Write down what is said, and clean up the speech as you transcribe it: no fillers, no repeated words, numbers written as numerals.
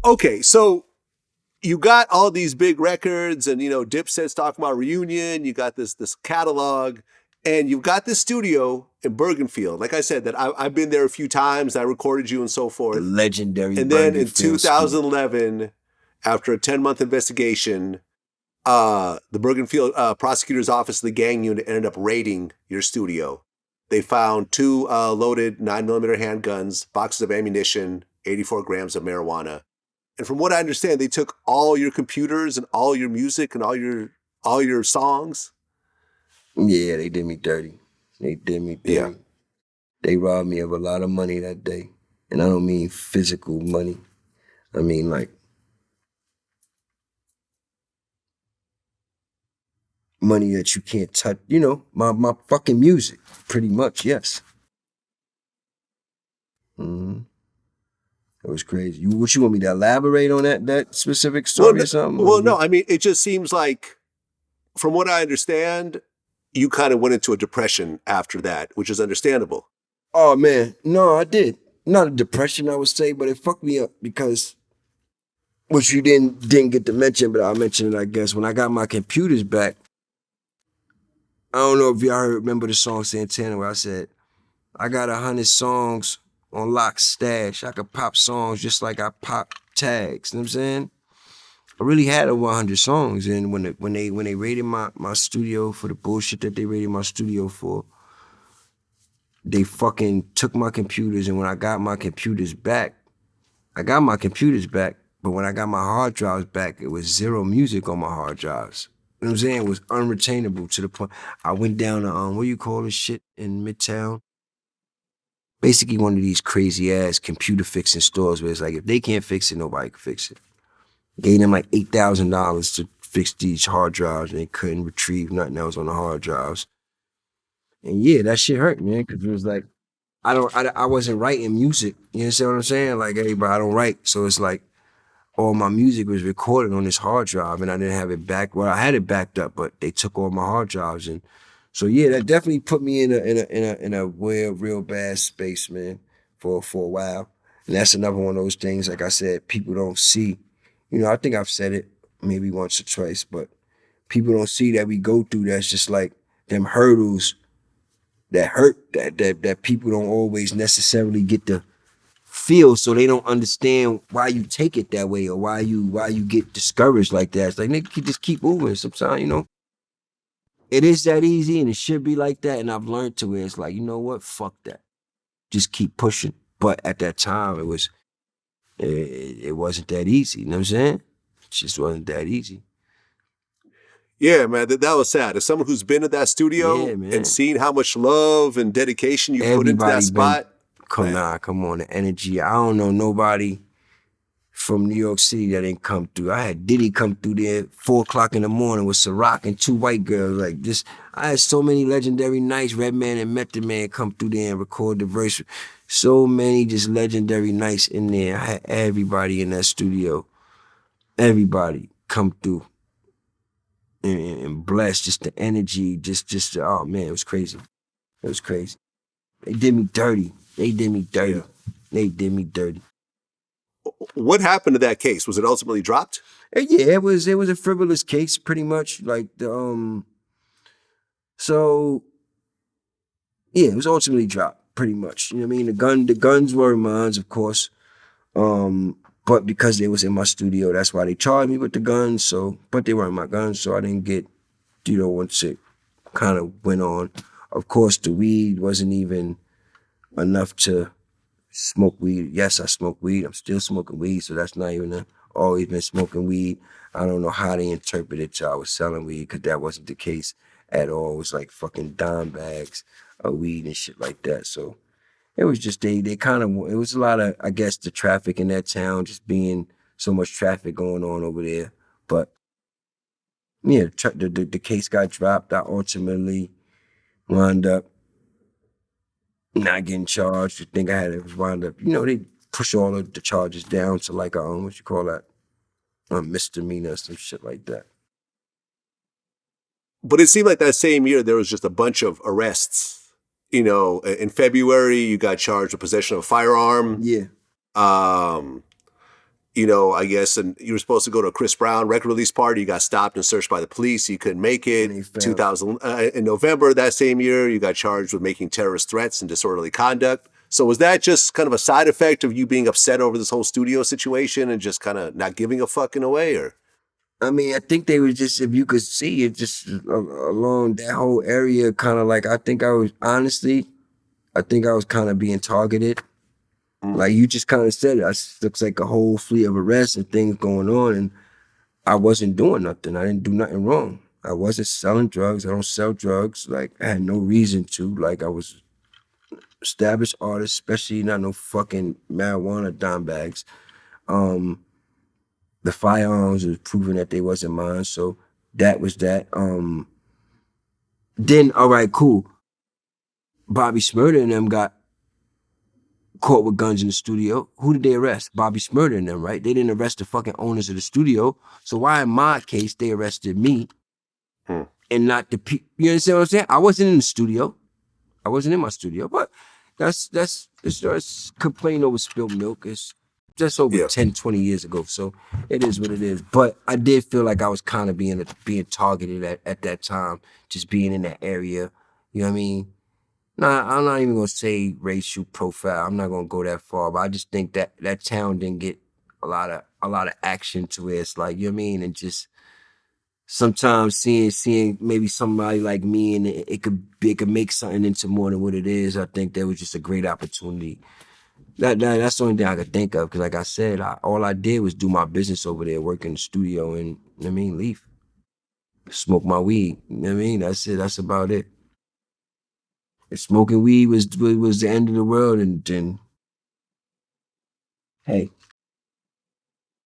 Okay, so you got all these big records, and Dipset's talking about Reunion. You got this catalog, and you've got this studio in Bergenfield. Like I said, that I've been there a few times. I recorded you and so The forth. legendary And then in Bergenfield Studio. 2011, after a 10-month investigation, the Bergenfield prosecutor's office, the gang unit, ended up raiding your studio. They found 2 loaded 9mm handguns, boxes of ammunition, 84 grams of marijuana. And from what I understand, they took all your computers and all your music and all your songs. Yeah, they did me dirty. They did me dirty. Yeah. They robbed me of a lot of money that day. And I don't mean physical money. I mean like money that you can't touch. My fucking music, pretty much, yes. Mm-hmm. It was crazy. What you want me to elaborate on that specific story or something? Well, no. I mean, it just seems like, from what I understand, you kind of went into a depression after that, which is understandable. Oh man, no, I did. Not a depression, I would say, but it fucked me up because, which you didn't get to mention, but I'll mention it, I guess. When I got my computers back, I don't know if y'all remember the song Santana where I said, I got 100 songs on lock stash. I could pop songs just like I pop tags. You know what I'm saying? I really had over 100 songs, and when they raided my studio for the bullshit that they raided my studio for, they fucking took my computers, and when I got my computers back, but when I got my hard drives back, it was 0 music on my hard drives. You know what I'm saying? It was unretainable to the point. I went down to, what do you call this shit in Midtown? Basically one of these crazy ass computer fixing stores where it's like, if they can't fix it, nobody can fix it. Gave them like $8,000 to fix these hard drives, and they couldn't retrieve nothing else on the hard drives. And yeah, that shit hurt, man, because it was like, I wasn't writing music. You understand what I'm saying? Like, everybody, I don't write. So it's like, all my music was recorded on this hard drive, and I didn't have it back. Well, I had it backed up, but they took all my hard drives, and so yeah, that definitely put me in a real bad space, man, for a while. And that's another one of those things, like I said, people don't see. I think I've said it maybe once or twice, but people don't see that we go through. That's just like them hurdles that hurt, that people don't always necessarily get to feel, so they don't understand why you take it that way or why you get discouraged like that. It's like, nigga, you just keep moving. Sometimes, it is that easy and it should be like that. And I've learned to where it's like, you know what? Fuck that. Just keep pushing. But at that time, it wasn't that easy. You know what I'm saying? It just wasn't that easy. Yeah, man, that was sad. As someone who's been at that studio and seen how much love and dedication you put into that spot. Come on, the energy. I don't know nobody from New York City that didn't come through. I had Diddy come through there 4 o'clock in the morning with Ciroc and 2 white girls like this. I had so many legendary nights. Redman and Method Man come through there and record the verse. So many just legendary nights in there. I had everybody in that studio. Everybody come through and bless, just the energy, just oh man, it was crazy. It was crazy. They did me dirty. Yeah. They did me dirty. What happened to that case? Was it ultimately dropped? Yeah, it was a frivolous case, pretty much. Like so yeah, it was ultimately dropped, pretty much. You know what I mean? The guns were mine, of course. But because they was in my studio, that's why they charged me with the guns. So, but they weren't my guns, so I didn't get, once it kind of went on. Of course, the weed wasn't even enough to smoke weed. Yes, I smoke weed. I'm still smoking weed, so that's not even always been smoking weed. I don't know how they interpreted till I was selling weed, because that wasn't the case at all. It was like fucking dime bags of weed and shit like that. So it was just they kind of, it was a lot of, I guess, the traffic in that town, just being so much traffic going on over there. But yeah, the case got dropped. I ultimately wound up not getting charged. I think I had to wind up, they push all of the charges down to like what you call that, a misdemeanor or some shit like that. But it seemed like that same year there was just a bunch of arrests. In February you got charged with possession of a firearm. Yeah. I guess, and you were supposed to go to a Chris Brown record release party. You got stopped and searched by the police. You couldn't make it. And they found- 2000 in November that same year, you got charged with making terrorist threats and disorderly conduct. So was that just kind of a side effect of you being upset over this whole studio situation and just kind of not giving a fuck in a way, or? I mean, I think they were just, if you could see it, just along that whole area, kind of like, I think I was kind of being targeted. Like you just kind of said, it looks like a whole fleet of arrests and things going on, and I wasn't doing nothing. I didn't do nothing wrong. I wasn't selling drugs. I don't sell drugs. Like I had no reason to. Like I was established artist, especially not no fucking marijuana dime bags. The firearms was proving that they wasn't mine, so that was that. Then all right, cool. Bobby Smurda and them got caught with guns in the studio. Who did they arrest? Bobby Smurda and them, right? They didn't arrest the fucking owners of the studio. So why in my case they arrested me and not the people? You understand what I'm saying? I wasn't in the studio. I wasn't in my studio, but it's complaining over spilled milk. It's just over 10, 20 years ago. So it is what it is. But I did feel like I was kind of being targeted at that time, just being in that area. You know what I mean? Nah, I'm not even gonna say racial profile. I'm not gonna go that far, but I just think that town didn't get a lot of action to where it's like, you know what I mean? And just sometimes seeing maybe somebody like me and it could make something into more than what it is. I think that was just a great opportunity. That's the only thing I could think of, because like I said, all I did was do my business over there, work in the studio, and you know what I mean, leave. Smoke my weed. You know what I mean? That's it. That's about it. If smoking weed was the end of the world, and then hey,